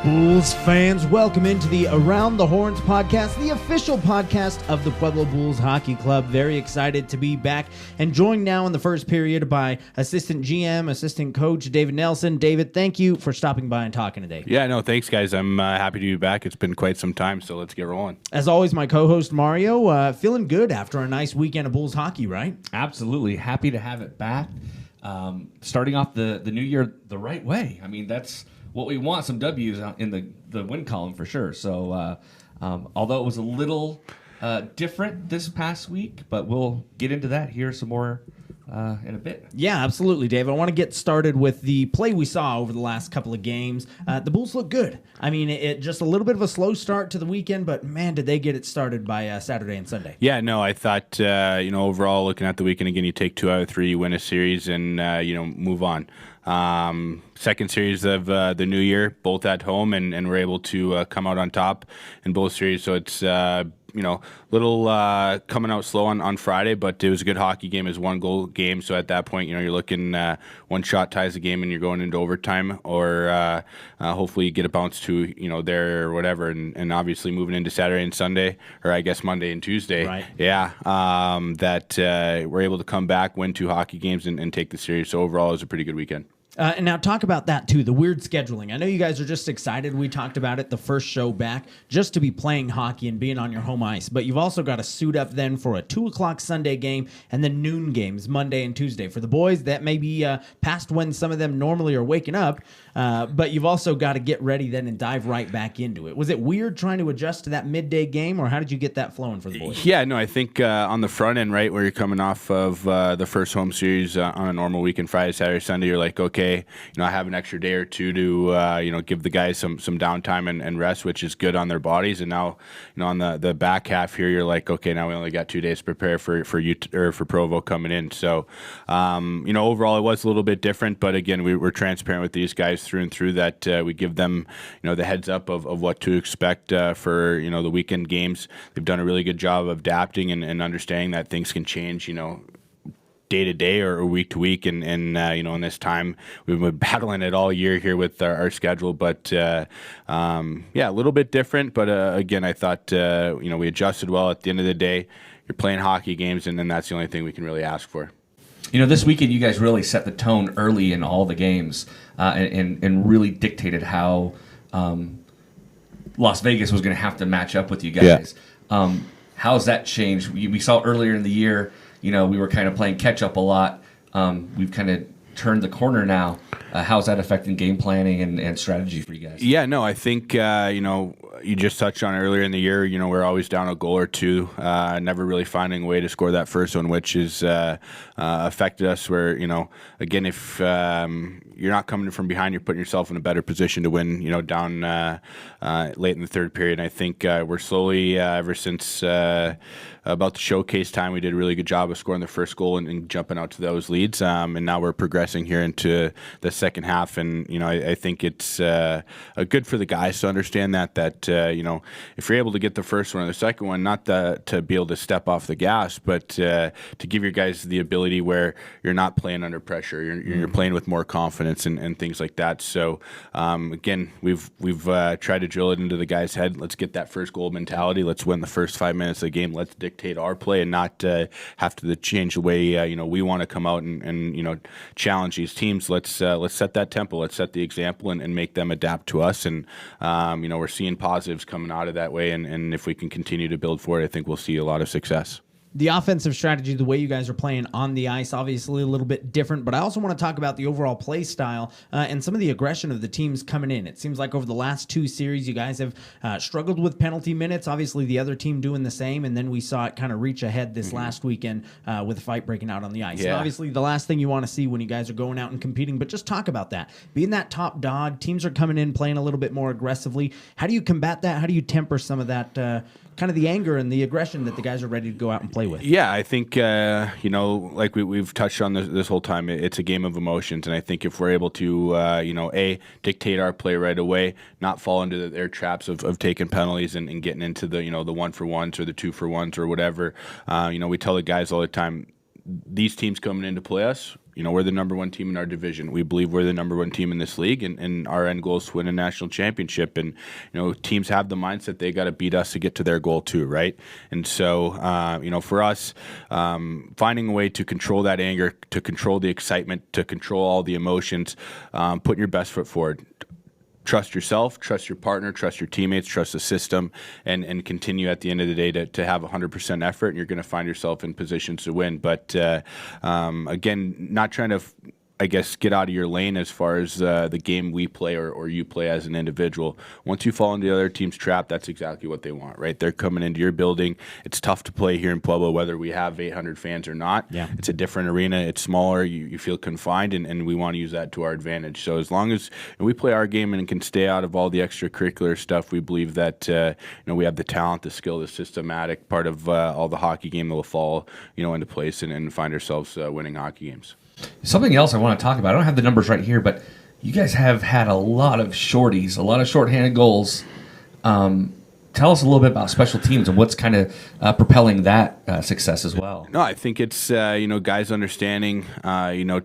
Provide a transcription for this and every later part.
Bulls fans, welcome into the Around the Horns podcast, the official podcast of the Pueblo Bulls Hockey Club. Very excited to be back and joined now in the first period by assistant GM, assistant coach David Nelson. David, thank you for stopping by and talking today. Yeah, no, thanks, guys. I'm happy to be back. It's been quite some time, so let's get rolling. As always, my co-host Mario, feeling good after a nice weekend of Bulls hockey, right? Absolutely. Happy to have it back. Starting off the new year the right way. I mean, that's what we want, some W's in the win column for sure. So although it was a little different this past week, but we'll get into that here some more in a bit. Yeah, absolutely, Dave. I want to get started with the play we saw over the last couple of games. The Bulls look good. I mean, it just a little bit of a slow start to the weekend, but man, did they get it started by Saturday and Sunday. Yeah, no, I thought, overall, looking at the weekend again, you take 2 out of 3, you win a series, and, move on. Second series of the new year, both at home, and we're able to come out on top in both series. So it's little coming out slow on Friday, but it was a good hockey game. It was 1-goal game. So at that point, you're looking one shot ties the game and you're going into overtime, or hopefully you get a bounce to there or whatever. And obviously moving into Saturday and Sunday, or I guess Monday and Tuesday. Right. Yeah, that we're able to come back, win 2 hockey games, and take the series. So overall, it was a pretty good weekend. And now talk about that, too, the weird scheduling. I know you guys are just excited. We talked about it the first show back, just to be playing hockey and being on your home ice. But you've also got to suit up then for a 2 o'clock Sunday game and then noon games Monday and Tuesday. For the boys, that may be past when some of them normally are waking up. But you've also got to get ready then and dive right back into it. Was it weird trying to adjust to that midday game, or how did you get that flowing for the boys? Yeah, no, I think on the front end, right, where you're coming off of the first home series on a normal weekend, Friday, Saturday, Sunday, you're like, okay, I have an extra day or two to give the guys some downtime and rest, which is good on their bodies. And now, on the back half here, you're like, okay, now we only got 2 days to prepare for you or for Provo coming in. So, overall, it was a little bit different, but again, we were transparent with these guys through and through that we give them, the heads up of what to expect for the weekend games. They've done a really good job of adapting and understanding that things can change, day to day or week to week, and in this time we've been battling it all year here with our schedule, but a little bit different, but again, I thought we adjusted well. At the end of the day, you're playing hockey games, and then that's the only thing we can really ask for. This weekend you guys really set the tone early in all the games and really dictated how Las Vegas was going to have to match up with you guys. Yeah. How's that changed? We saw earlier in the year, we were kind of playing catch-up a lot. We've kind of turned the corner now. How's that affecting game planning and strategy for you guys? Yeah, no, I think, you just touched on earlier in the year, we're always down a goal or two, never really finding a way to score that first one, which has affected us where, again, if you're not coming from behind, you're putting yourself in a better position to win, down late in the third period. And I think we're slowly, ever since about the showcase time, we did a really good job of scoring the first goal and jumping out to those leads. And now we're progressing here into the second half. And, I think it's good for the guys to understand that if you're able to get the first one or the second one, not to be able to step off the gas, but to give your guys the ability where you're not playing under pressure. You're playing with more confidence and things like that. So, again, we've tried to drill it into the guys' head. Let's get that first goal mentality. Let's win the first 5 minutes of the game. Let's dictate our play and not have to change the way we want to come out and challenge these teams. Let's set that tempo. Let's set the example and make them adapt to us. And we're seeing positives coming out of that way. And if we can continue to build for it, I think we'll see a lot of success. The offensive strategy, the way you guys are playing on the ice, obviously a little bit different, but I also want to talk about the overall play style and some of the aggression of the teams coming in. It seems like over the last 2 series, you guys have struggled with penalty minutes, obviously the other team doing the same, and then we saw it kind of reach ahead this last weekend with a fight breaking out on the ice. Yeah. And obviously the last thing you want to see when you guys are going out and competing, but just talk about that. Being that top dog, teams are coming in playing a little bit more aggressively. How do you combat that? How do you temper some of that kind of the anger and the aggression that the guys are ready to go out and play with? Yeah, I think, like we've touched on this whole time, it's a game of emotions. And I think if we're able to, dictate our play right away, not fall into their traps of taking penalties and getting into the 1-for-1s or the 2-for-1s or whatever. We tell the guys all the time, these teams coming in to play us, we're the number one team in our division. We believe we're the number one team in this league, and our end goal is to win a national championship. And teams have the mindset they got to beat us to get to their goal too, right? And so, for us, finding a way to control that anger, to control the excitement, to control all the emotions, putting your best foot forward. Trust yourself, trust your partner, trust your teammates, trust the system, and continue at the end of the day to have 100% effort, and you're going to find yourself in positions to win. But again, not trying to get out of your lane as far as the game we play or you play as an individual. Once you fall into the other team's trap, that's exactly what they want, right? They're coming into your building. It's tough to play here in Pueblo, whether we have 800 fans or not. Yeah. It's a different arena. It's smaller. You feel confined, and we want to use that to our advantage. So as long as we play our game and can stay out of all the extracurricular stuff, we believe that we have the talent, the skill, the systematic part of all the hockey game that will fall into place and find ourselves winning hockey games. Something else I want to talk about, I don't have the numbers right here, but you guys have had a lot of shorties, a lot of shorthanded goals. Tell us a little bit about special teams and what's kind of propelling that success as well. No, I think it's guys understanding,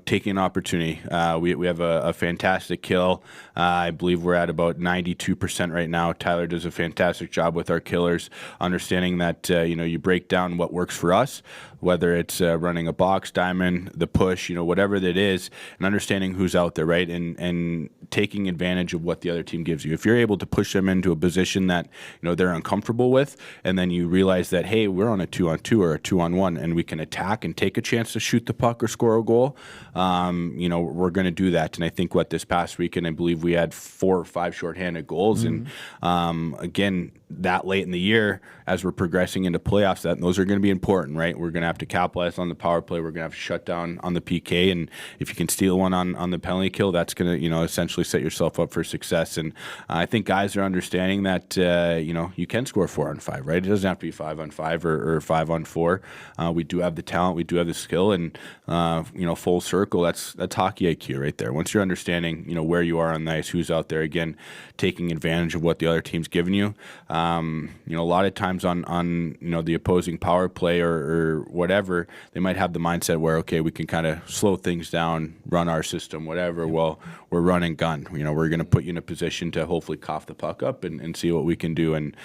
taking an opportunity. We have a fantastic kill. I believe we're at about 92% right now. Tyler does a fantastic job with our killers, understanding that you break down what works for us, whether it's running a box, diamond, the push, whatever that is, and understanding who's out there, right, and taking advantage of what the other team gives you. If you're able to push them into a position that they're uncomfortable with, and then you realize that, hey, we're on a 2-on-2 or a 2-on-1, and we can attack and take a chance to shoot the puck or score a goal, we're going to do that. And I think this past weekend, I believe we had 4 or 5 shorthanded goals, and again, that late in the year, as we're progressing into playoffs, those are going to be important, right? We're going to have to capitalize on the power play. We're going to have to shut down on the PK, and if you can steal one on the penalty kill, that's going to essentially set yourself up for success. And I think guys are understanding that you can score 4-on-5, right? It doesn't have to be 5-on-5 or 5-on-4. We do have the talent, we do have the skill, and full circle. That's hockey IQ right there. Once you're understanding where you are on the ice, who's out there, again, taking advantage of what the other team's giving you. A lot of times on the opposing power play or whatever, they might have the mindset where, okay, we can kind of slow things down, run our system, whatever. Well, we're run and gun. We're going to put you in a position to hopefully cough the puck up and see what we can do. And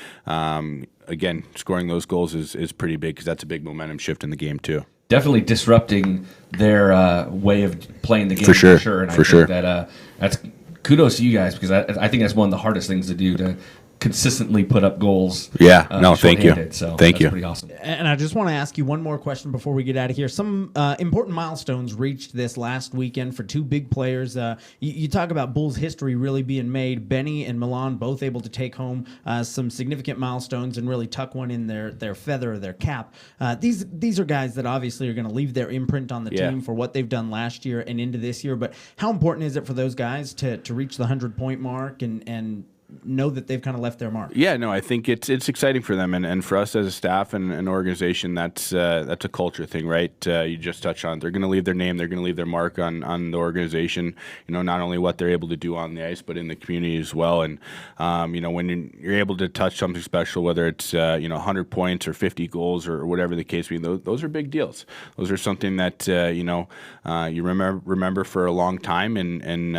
again, scoring those goals is pretty big because that's a big momentum shift in the game too. Definitely Disrupting their way of playing the game for sure. And for I sure. think that that's kudos to you guys, because I think that's one of the hardest things to do, to consistently put up goals. Yeah, thank you. So thank you. Pretty awesome. And I just want to ask you one more question before we get out of here. Some important milestones reached this last weekend for 2 big players. You talk about Bulls history really being made. Benny and Milan both able to take home some significant milestones and really tuck one in their feather or their cap. These are guys that obviously are going to leave their imprint on the team for what they've done last year and into this year. But how important is it for those guys to reach the 100-point mark and know that they've kind of left their mark? Yeah, no, I think it's exciting for them, and for us as a staff and an organization, that's a culture thing, right? You just touched on it. They're going to leave their name, they're going to leave their mark on the organization. Not only what they're able to do on the ice, but in the community as well. And when you're able to touch something special, whether it's 100 points or 50 goals or whatever the case may be, those are big deals. Those are something that you remember for a long time, and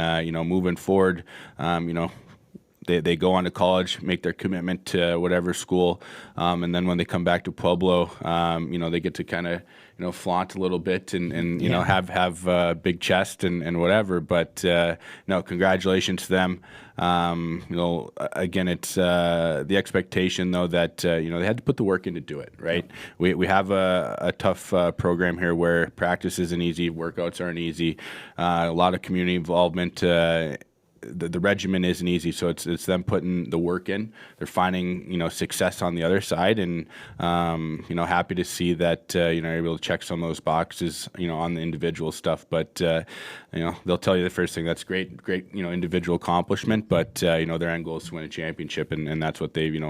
moving forward, They go on to college, make their commitment to whatever school, and then when they come back to Pueblo, they get to kind of flaunt a little bit and have a big chest and whatever. But congratulations to them. Again, it's the expectation though that they had to put the work in to do it, right? We have a tough program here where practice isn't easy, workouts aren't easy, a lot of community involvement. The regimen isn't easy, so it's them putting the work in. They're finding success on the other side, and happy to see that you're able to check some of those boxes on the individual stuff. But they'll tell you the first thing, that's great individual accomplishment, but their end goal is to win a championship, and that's what they've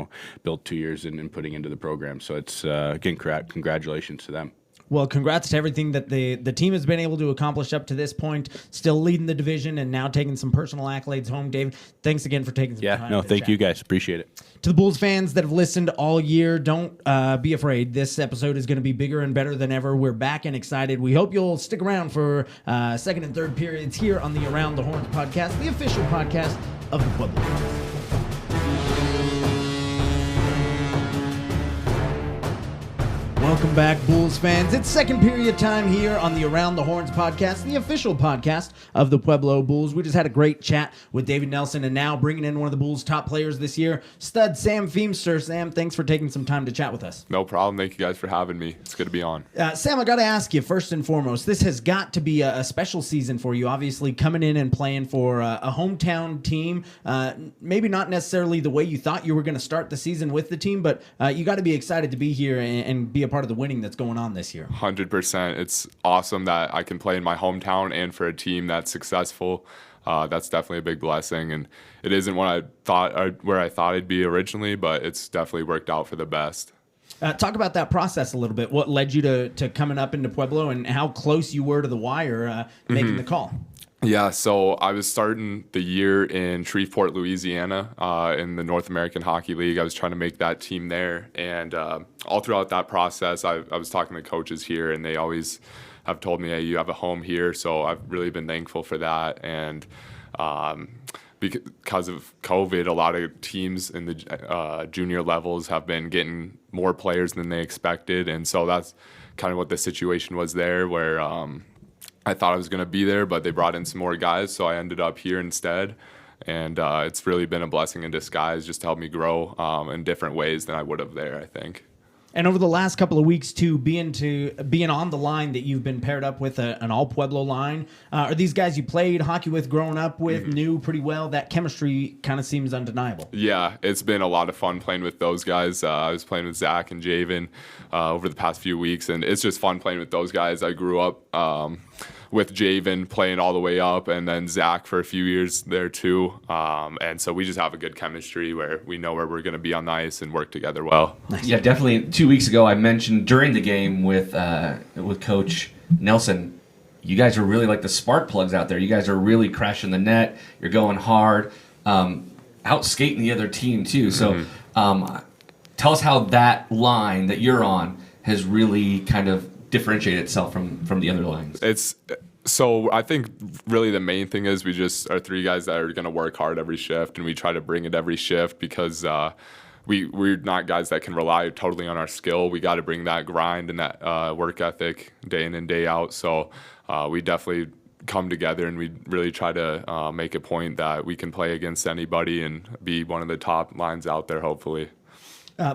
built 2 years in putting into the program. So it's again, congratulations to them. Well, congrats to everything that the team has been able to accomplish up to this point. Still leading the division and now taking some personal accolades home. Dave, thanks again for taking some time. Yeah, no, thank you guys. Appreciate it. To the Bulls fans that have listened all year, don't be afraid. This episode is going to be bigger and better than ever. We're back and excited. We hope you'll stick around for second and third periods here on the Around the Horns podcast, the official podcast of the Pueblo. Welcome back, Bulls fans. It's second period time here on the Around the Horns podcast, the official podcast of the Pueblo Bulls. We just had a great chat with David Nelson, and now bringing in one of the Bulls' top players this year, stud Sam Feamster. Sam, thanks for taking some time to chat with us. No problem. Thank you guys for having me. It's good to be on. Sam, I got to ask you, first and foremost, this has got to be a special season for you, obviously coming in and playing for a hometown team. Maybe not necessarily the way you thought you were going to start the season with the team, but you got to be excited to be here and be a part of the winning that's going on this year. 100%. It's awesome that I can play in my hometown and for a team that's successful. That's definitely a big blessing, and it isn't what I thought or where I thought it'd be originally, but it's definitely worked out for the best. Talk about that process a little bit. What led you to coming up into Pueblo, and how close you were to the wire making the call? Yeah, so I was starting the year in Shreveport, Louisiana, in the North American Hockey League. I was trying to make that team there, and all throughout that process, I was talking to coaches here, and they always have told me, hey, you have a home here, so I've really been thankful for that. And because of COVID, a lot of teams in the junior levels have been getting more players than they expected, and so that's kind of what the situation was there, where I thought I was going to be there, but they brought in some more guys, so I ended up here instead. And it's really been a blessing in disguise just to help me grow in different ways than I would have there, I think. And over the last couple of weeks, too, being on the line that you've been paired up with an all-Pueblo line, are these guys you played hockey with growing up with, knew pretty well? That chemistry kind of seems undeniable. Yeah, it's been a lot of fun playing with those guys. I was playing with Zach and Javen over the past few weeks, and it's just fun playing with those guys. I grew up with Javen playing all the way up, and then Zach for a few years there too. And so we just have a good chemistry where we know where we're going to be on the ice and work together well. Nice. Yeah, definitely. 2 weeks ago, I mentioned during the game with Coach Nelson, you guys are really like the spark plugs out there. You guys are really crashing the net. You're going hard, out skating the other team too. So tell us how that line that you're on has really kind of differentiate itself from the other lines. So I think really the main thing is we just are three guys that are going to work hard every shift, and we try to bring it every shift because we're not guys that can rely totally on our skill. We got to bring that grind and that work ethic day in and day out. So we definitely come together, and we really try to make a point that we can play against anybody and be one of the top lines out there, hopefully.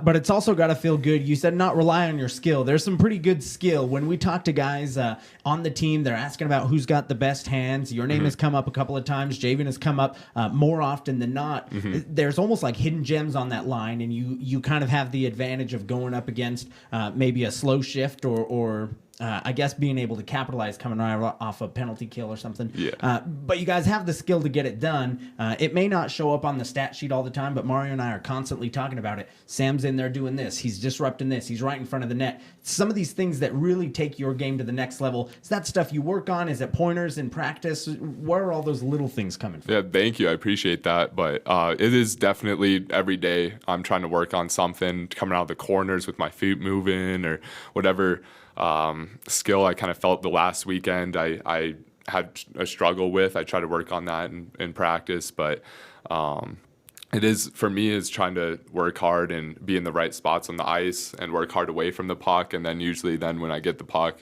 But it's also got to feel good. You said not rely on your skill. There's some pretty good skill. When we talk to guys on the team, they're asking about who's got the best hands. Your name has come up a couple of times. Javen has come up more often than not. There's almost like hidden gems on that line, and you kind of have the advantage of going up against maybe a slow shift or I guess being able to capitalize coming right off a penalty kill or something. Yeah. But you guys have the skill to get it done. It may not show up on the stat sheet all the time, but Mario and I are constantly talking about it. Sam's in there doing this. He's disrupting this. He's right in front of the net. Some of these things that really take your game to the next level, is that stuff you work on? Is it pointers in practice? Where are all those little things coming from? Yeah, thank you. I appreciate that. But it is definitely every day I'm trying to work on something, coming out of the corners with my feet moving or whatever skill I kind of felt the last weekend I had a struggle with. I try to work on that in practice, but it is, for me, is trying to work hard and be in the right spots on the ice and work hard away from the puck, and then usually when I get the puck,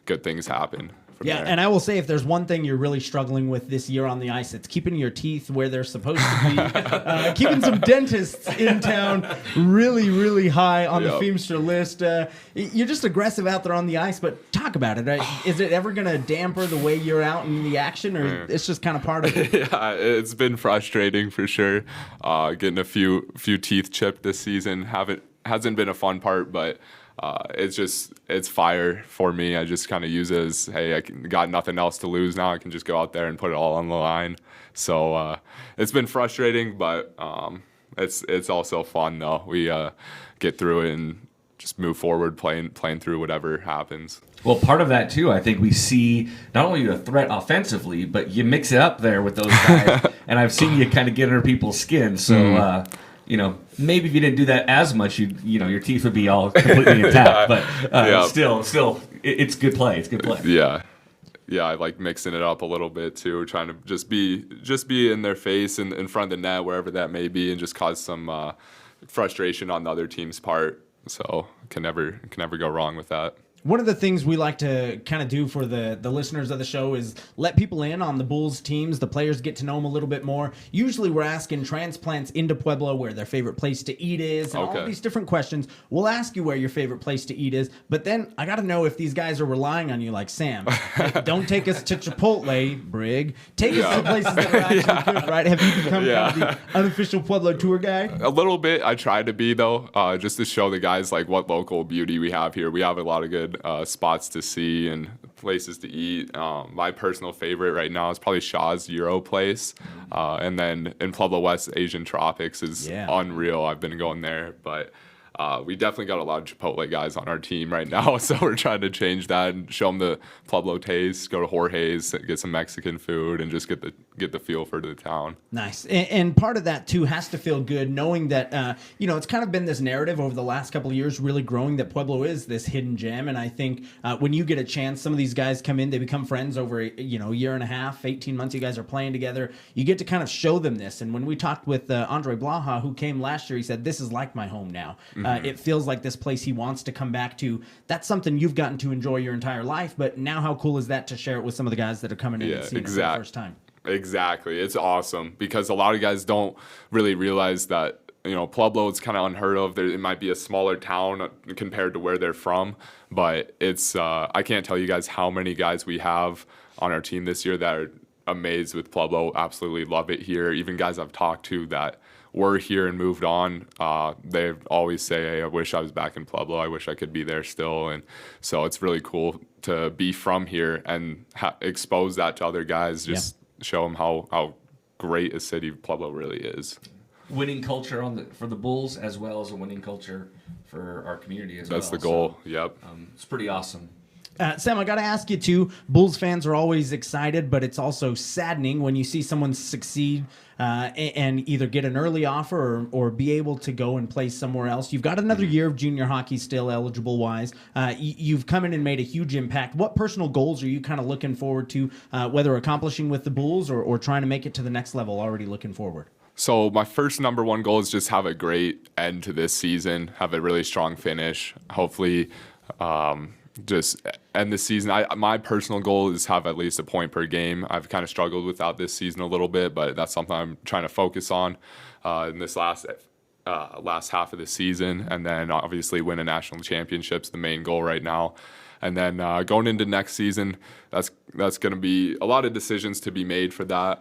good things happen. Yeah, there. and I will say, if there's one thing you're really struggling with this year on the ice, it's keeping your teeth where they're supposed to be. Keeping some dentists in town really, really high on the Feamster list. You're just aggressive out there on the ice, but talk about it. Is it ever going to damper the way you're out in the action, or it's just kind of part of it? Yeah, it's been frustrating for sure. Getting a few teeth chipped this season hasn't been a fun part, but it's fire for me. I just kind of use it as, hey, got nothing else to lose now. I can just go out there and put it all on the line. So it's been frustrating, but it's also fun though. We get through it and just move forward, playing through whatever happens. Well, part of that too, I think we see not only a threat offensively, but you mix it up there with those guys, and I've seen you kind of get under people's skin. So, maybe if you didn't do that as much, your teeth would be all completely intact. But still, it's good play. It's good play. Yeah, I like mixing it up a little bit too, trying to just be in their face and in front of the net, wherever that may be, and just cause some frustration on the other team's part. So can never go wrong with that. One of the things we like to kind of do for the listeners of the show is let people in on the Bulls teams. The players get to know them a little bit more. Usually we're asking transplants into Pueblo where their favorite place to eat is and all of these different questions. We'll ask you where your favorite place to eat is, but then I got to know if these guys are relying on you like, Sam, don't take us to Chipotle, Brig. Take us to places that are actually good, right? Have you become kind of the unofficial Pueblo tour guy? A little bit. I try to be, though, just to show the guys like what local beauty we have here. We have a lot of good spots to see and places to eat. My personal favorite right now is probably Shaw's Euro place. And then in Pueblo West, Asian Tropics is unreal. I've been going there, but we definitely got a lot of Chipotle guys on our team right now, so we're trying to change that and show them the Pueblo taste. Go to Jorge's, get some Mexican food, and just get the feel for the town. Nice, and part of that too has to feel good, knowing that it's kind of been this narrative over the last couple of years, really growing that Pueblo is this hidden gem. And I think when you get a chance, some of these guys come in, they become friends over a year and a half, 18 months. You guys are playing together. You get to kind of show them this. And when we talked with Andre Blaha, who came last year, he said, "This is like my home now." It feels like this place he wants to come back to. That's something you've gotten to enjoy your entire life, but now how cool is that to share it with some of the guys that are coming in and seeing it for the first time? Exactly. It's awesome because a lot of guys don't really realize that, Pueblo is kind of unheard of. It might be a smaller town compared to where they're from, but it's I can't tell you guys how many guys we have on our team this year that are amazed with Pueblo, absolutely love it here. Even guys I've talked to that were here and moved on, they always say, "Hey, I wish I was back in Pueblo. I wish I could be there still." And so it's really cool to be from here and expose that to other guys, just show them how great a city Pueblo really is. Winning culture for the Bulls, as well as a winning culture for our community as well. That's the goal. So, yep. It's pretty awesome. Sam, I got to ask you too. Bulls fans are always excited, but it's also saddening when you see someone succeed and either get an early offer or be able to go and play somewhere else. You've got another year of junior hockey still eligible wise. You've come in and made a huge impact. What personal goals are you kind of looking forward to, whether accomplishing with the Bulls or trying to make it to the next level, already looking forward? So my first number one goal is just have a great end to this season, have a really strong finish. Hopefully, just end the season. My personal goal is have at least a point per game. I've kind of struggled with that this season a little bit, but that's something I'm trying to focus on in this last half of the season. And then obviously win a national championship's the main goal right now. And then going into next season, that's going to be a lot of decisions to be made for that.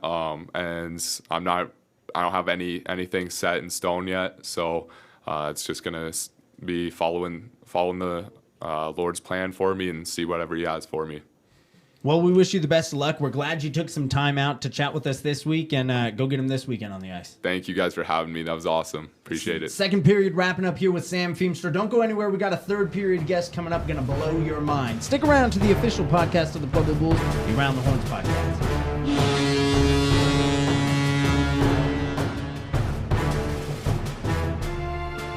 And I don't have anything set in stone yet. So it's just going to be following the Lord's plan for me and see whatever he has for me. Well, we wish you the best of luck. We're glad you took some time out to chat with us this week, and go get him this weekend on the ice. Thank you guys for having me. That was awesome. Appreciate it. Second period wrapping up here with Sam Feamster. Don't go anywhere. We got a third period guest coming up, going to blow your mind. Stick around to the official podcast of the Pueblo Bulls, the Around the Horns podcast.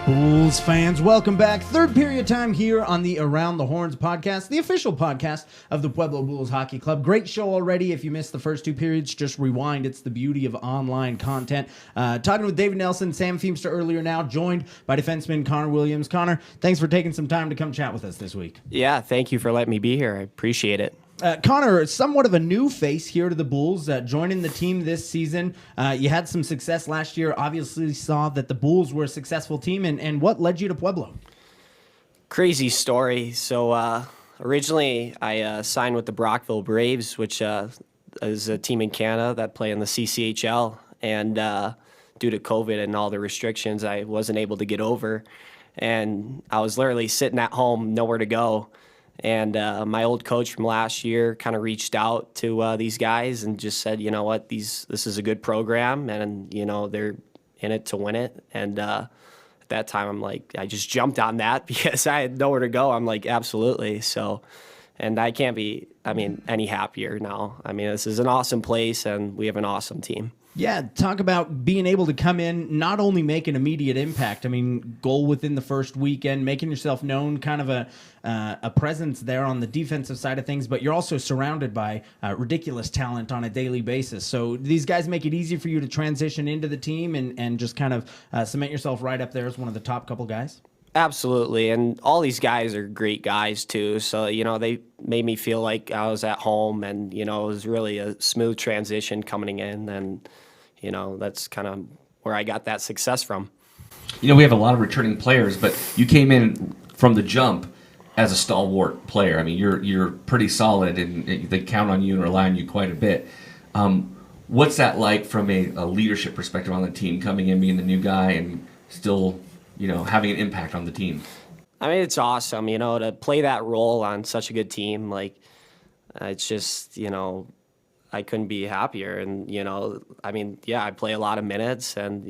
Bulls fans, welcome back. Third period time here on the Around the Horns podcast, the official podcast of the Pueblo Bulls Hockey Club. Great show already. If you missed the first two periods, just rewind. It's the beauty of online content. Talking with David Nelson, Sam Feamster earlier now, joined by defenseman Connor Williams. Connor, thanks for taking some time to come chat with us this week. Yeah, thank you for letting me be here. I appreciate it. Connor, somewhat of a new face here to the Bulls, joining the team this season. You had some success last year. Obviously saw that the Bulls were a successful team. And what led you to Pueblo? Crazy story. So originally I signed with the Brockville Braves, which is a team in Canada that play in the CCHL. And due to COVID and all the restrictions, I wasn't able to get over. And I was literally sitting at home, nowhere to go. And my old coach from last year kind of reached out to these guys and just said, you know what, this is a good program, and they're in it to win it. And at that time, I'm like, I just jumped on that because I had nowhere to go. I'm like, absolutely. So, and I can't be, any happier now. This is an awesome place, and we have an awesome team. Yeah, talk about being able to come in, not only make an immediate impact. Goal within the first weekend, making yourself known, kind of a presence there on the defensive side of things, but you're also surrounded by ridiculous talent on a daily basis. So these guys make it easy for you to transition into the team and just kind of cement yourself right up there as one of the top couple guys. Absolutely, and all these guys are great guys too. So they made me feel like I was at home, and it was really a smooth transition coming in, and that's kind of where I got that success from. We have a lot of returning players, but you came in from the jump as a stalwart player. You're pretty solid, and they count on you and rely on you quite a bit. What's that like from a leadership perspective on the team, coming in, being the new guy, and still having an impact on the team? It's awesome, to play that role on such a good team. Like, it's just, I couldn't be happier. And, I play a lot of minutes, and,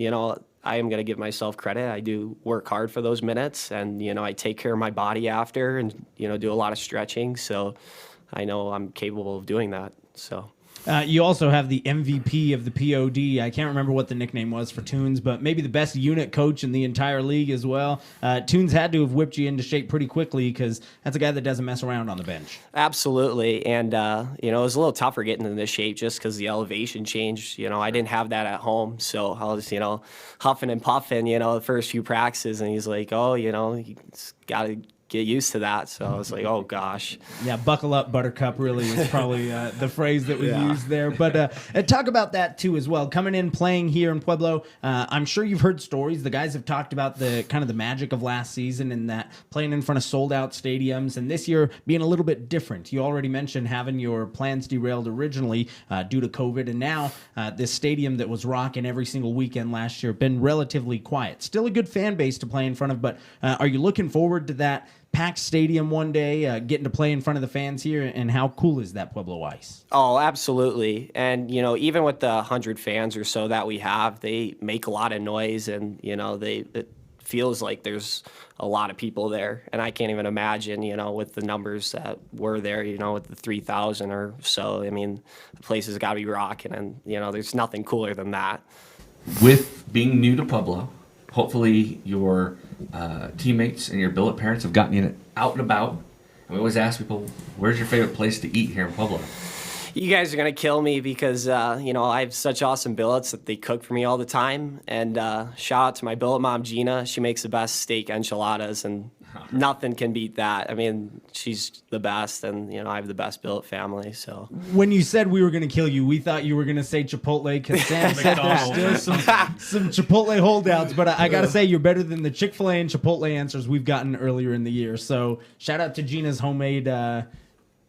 I am going to give myself credit. I do work hard for those minutes, and, I take care of my body after and, do a lot of stretching. So I know I'm capable of doing that. So. You also have the MVP of the POD. I can't remember what the nickname was for Toons, but maybe the best unit coach in the entire league as well. Toons had to have whipped you into shape pretty quickly because that's a guy that doesn't mess around on the bench. Absolutely. And, it was a little tougher getting into shape just because the elevation changed. I didn't have that at home. So I was, huffing and puffing, the first few practices. And he's like, oh, you got to get used to that. So I was like, oh gosh. Yeah, buckle up, Buttercup, really is probably the phrase that was used there. But talk about that too as well. Coming in, playing here in Pueblo, I'm sure you've heard stories. The guys have talked about the kind of the magic of last season and that playing in front of sold out stadiums, and this year being a little bit different. You already mentioned having your plans derailed originally due to COVID, and now this stadium that was rocking every single weekend last year been relatively quiet. Still a good fan base to play in front of, but are you looking forward to that packed stadium one day, getting to play in front of the fans here, and how cool is that Pueblo ice? Oh, absolutely. And, even with the 100 fans or so that we have, they make a lot of noise, and, it feels like there's a lot of people there. And I can't even imagine, with the numbers that were there, with the 3,000 or so. The place has got to be rocking, and, there's nothing cooler than that. With being new to Pueblo, hopefully your teammates and your billet parents have gotten you out and about. And we always ask people, where's your favorite place to eat here in Pueblo? You guys are going to kill me because, I have such awesome billets that they cook for me all the time. And shout out to my billet mom, Gina. She makes the best steak enchiladas, and nothing can beat that. She's the best, and, I have the best billet family. So when you said we were going to kill you, we thought you were going to say Chipotle, because Sam said there's still some Chipotle holdouts. But I got to say, you're better than the Chick-fil-A and Chipotle answers we've gotten earlier in the year. So shout out to Gina's homemade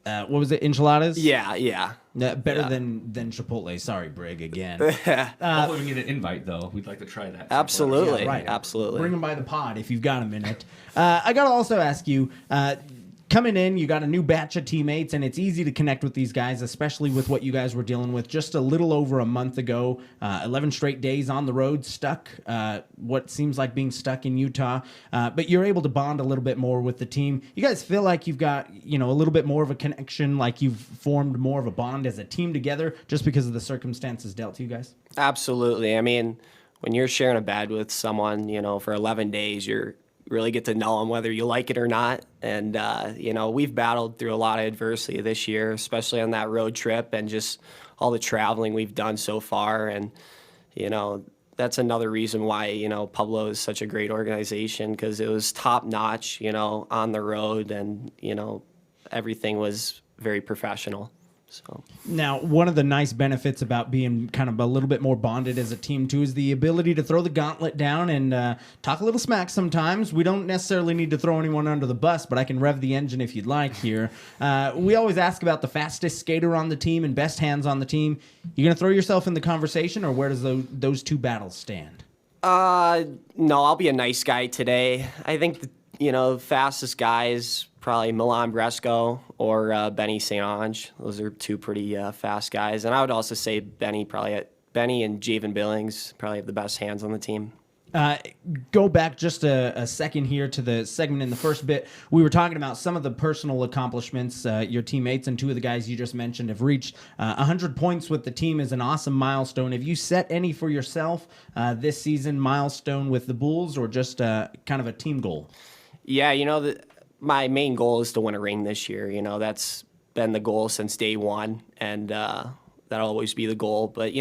what was it, enchiladas? Yeah. Better than Chipotle. Sorry, Brig, again. Hopefully we get an invite, though. We'd like to try that. Absolutely. Yeah, right. Absolutely. Bring them by the pod if you've got a minute. I got to also ask you, coming in, you got a new batch of teammates, and it's easy to connect with these guys, especially with what you guys were dealing with just a little over a month ago. 11 straight days on the road, stuck, what seems like being stuck in Utah. But you're able to bond a little bit more with the team. You guys feel like you've got, a little bit more of a connection, like you've formed more of a bond as a team together just because of the circumstances dealt to you guys? Absolutely. When you're sharing a bed with someone, for 11 days, you're really get to know them whether you like it or not. And, we've battled through a lot of adversity this year, especially on that road trip and just all the traveling we've done so far. And, that's another reason why, Pueblo is such a great organization, because it was top notch, on the road, and, everything was very professional. So now, one of the nice benefits about being kind of a little bit more bonded as a team too is the ability to throw the gauntlet down and talk a little smack sometimes. We don't necessarily need to throw anyone under the bus, but I can rev the engine if you'd like here. We always ask about the fastest skater on the team and best hands on the team. You gonna throw yourself in the conversation, or where does those two battles stand? No, I'll be a nice guy today. I think the fastest guys probably Milan Bresco or Benny St. Ange. Those are two pretty fast guys. And I would also say Benny and Javen Billings probably have the best hands on the team. Go back just a second here to the segment in the first bit. We were talking about some of the personal accomplishments your teammates and two of the guys you just mentioned have reached. 100 points with the team is an awesome milestone. Have you set any for yourself this season, milestone with the Bulls, or just kind of a team goal? Yeah, my main goal is to win a ring this year. That's been the goal since day one, and that'll always be the goal. But,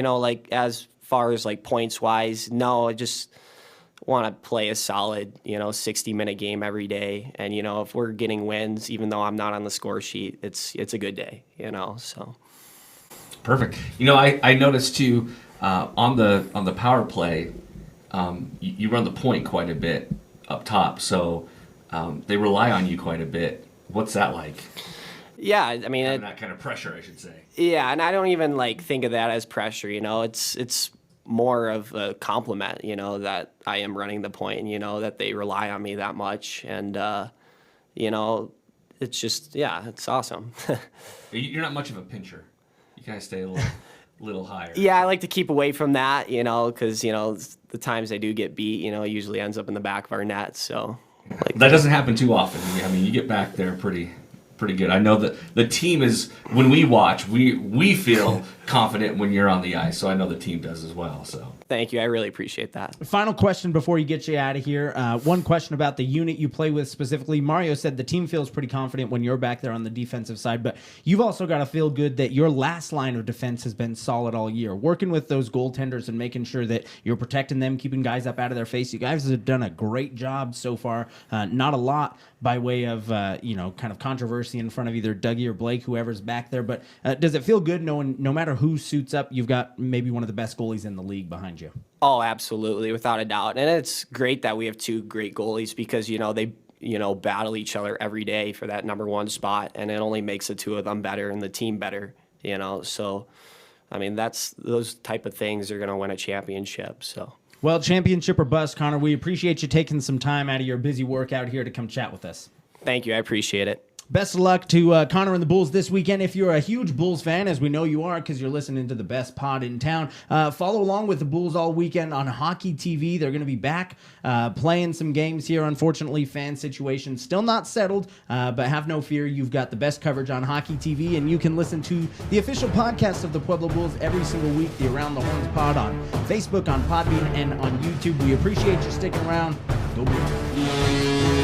as far as points wise, no, I just want to play a solid, 60-minute game every day. And, if we're getting wins, even though I'm not on the score sheet, it's a good day, so. Perfect. I noticed too, on the power play, you run the point quite a bit up top. So they rely on you quite a bit. What's that like? Yeah, I mean, that kind of pressure, I should say. Yeah, and I don't even think of that as pressure. It's more of a compliment. That I am running the point, and that they rely on me that much, and it's just it's awesome. You're not much of a pincher. You kind of stay a little higher. Yeah, I like to keep away from that, because the times I do get beat, usually ends up in the back of our net. So that doesn't happen too often. I mean, you get back there pretty good. I know that the team is, when we watch, we feel confident when you're on the ice. So I know the team does as well. So thank you. I really appreciate that. Final question before you get you out of here. One question about the unit you play with specifically. Mario said the team feels pretty confident when you're back there on the defensive side, but you've also got to feel good that your last line of defense has been solid all year. Working with those goaltenders and making sure that you're protecting them, keeping guys up out of their face. You guys have done a great job so far. Not a lot by way of, kind of controversy in front of either Dougie or Blake, whoever's back there. But does it feel good knowing no matter who suits up, you've got maybe one of the best goalies in the league behind you? Oh, absolutely, without a doubt. And it's great that we have two great goalies because, they, battle each other every day for that number one spot. And it only makes the two of them better and the team better, So, I mean, those type of things are going to win a championship, so. Well, championship or bust, Connor, we appreciate you taking some time out of your busy work out here to come chat with us. Thank you. I appreciate it. Best of luck to Connor and the Bulls this weekend. If you're a huge Bulls fan, as we know you are because you're listening to the best pod in town, follow along with the Bulls all weekend on Hockey TV. They're going to be back playing some games here. Unfortunately, fan situation still not settled, but have no fear. You've got the best coverage on Hockey TV, and you can listen to the official podcast of the Pueblo Bulls every single week, the Around the Horns pod on Facebook, on Podbean, and on YouTube. We appreciate you sticking around. Go Bulls.